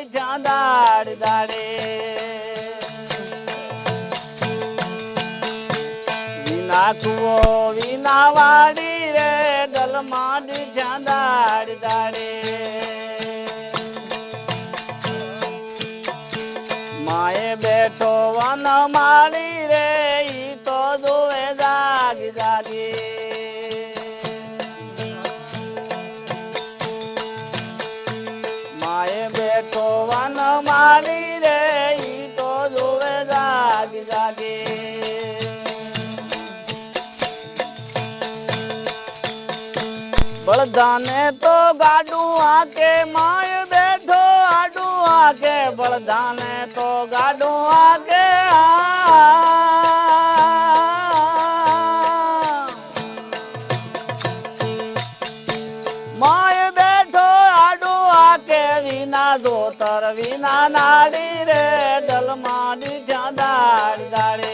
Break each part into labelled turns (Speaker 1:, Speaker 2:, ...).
Speaker 1: દીઠા દાડ દાડે વિના કુવો વિના વાડી રે દલમાં દીઠા દાડ દાડે માએ બેઠો વન માળી રે ઈ તો જોવે જાગી જાગી માએ બેઠો વન માળી રે ઈ તો જોવે જાગી જાગી બળદાને તો ગાડું આકે માય બેઠો આડું આકે બળદાને તો ગાડું આકે માય બેઠો આડું આકે વિના દોતર વિના નાડી રે દલમાં દીઠા દાડ દાડે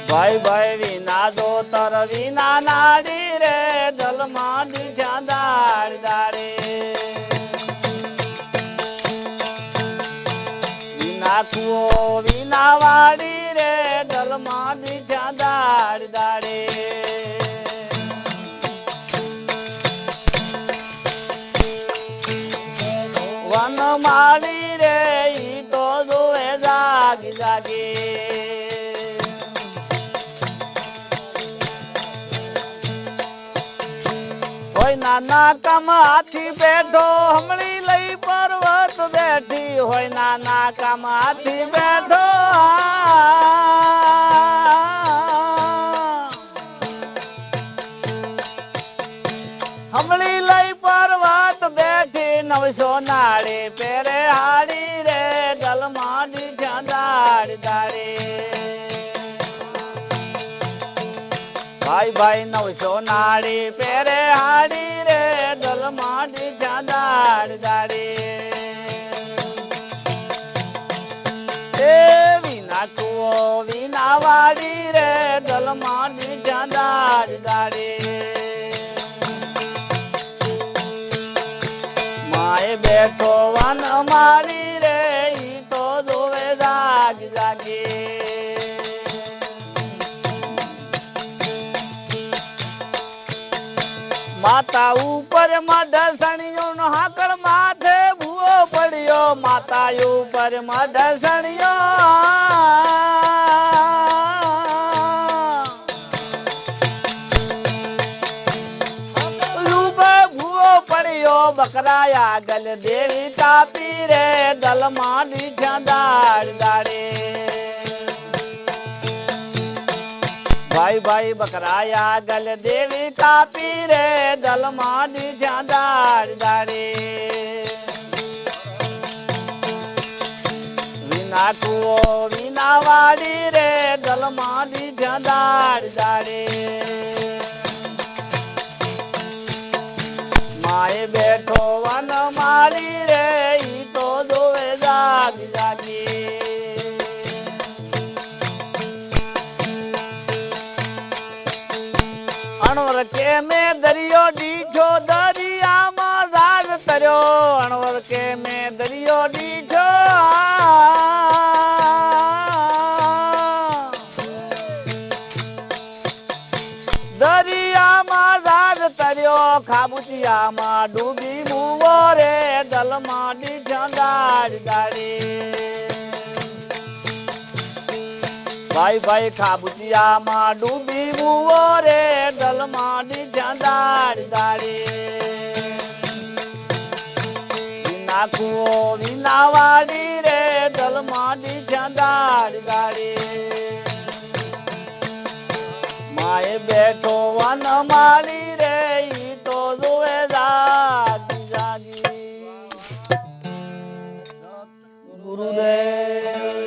Speaker 1: ભાઈ ભાઈ વિના દોતર વિના નાડી રે દલમાં દીઠા દાડ દાડે વિના કુવો વિના વાડી રે દલમાં દીઠા દાડ દાડે વન માળી રે ઈ તો જોવે જાગી જાગી હોય નાના કામ હાથી બેઠો હમણી લઈ પર્વત બેઠી હોય નાના કામ હાથી બેઠો હમણી લઈ પર્વત બેઠી 900 નાળી પેરે હાડી રે દલમાં દીઠા દાડ દાડે ભાઈ ભાઈ 900 નાળી પેરે હાડી રે દલમાં દીઠા દાડ દાડે એ વિના કુવો વિના વાડી રે દલમાં દીઠા દાડ દાડે માએ બેઠો વન માળી રે ઈ તો જોવે જાગી જાગી માતા ઉપર મઢસણિયો નો હાકળ માથે ભૂવો પડ્યો માતા ઉપર મઢસણિયો લૂપે ભૂવો પડ્યો બકરા આગળ દેવી કાપી રે દલમાં દીઠા દાડ દાડે ભાઈ ભાઈ બકરા આગળ દેવી કાપી રે દલમાં દીઠા દાડ દાડે વિના કુવો વિના વાડી રે દલમાં દીઠા દાડ દાડે માએ બેઠો વન માળી રે ઈ તો જોવે જાગી જાગી અણવર કે મેં દરિયો દીઠો દરિયામાં જાગ તર્યો અણવર કે મેં દરિયો દીઠો દરિયામાં જાગ તર્યો ખાબુચિયામાં ડૂબી મુવો રે દલમાં દીઠા દાડ દાડે ભાઈ ભાઈ ખાબુચિયામાં ડૂબી મુવો રે દલમાં દીઠા દાડ દાડે વિના કુવો વિના વાડી રે દલમાં દીઠા દાડ દાડે માએ બેઠો વન માળી રે ઈ તો જોવે જાગી જાગી ગુરુદેવ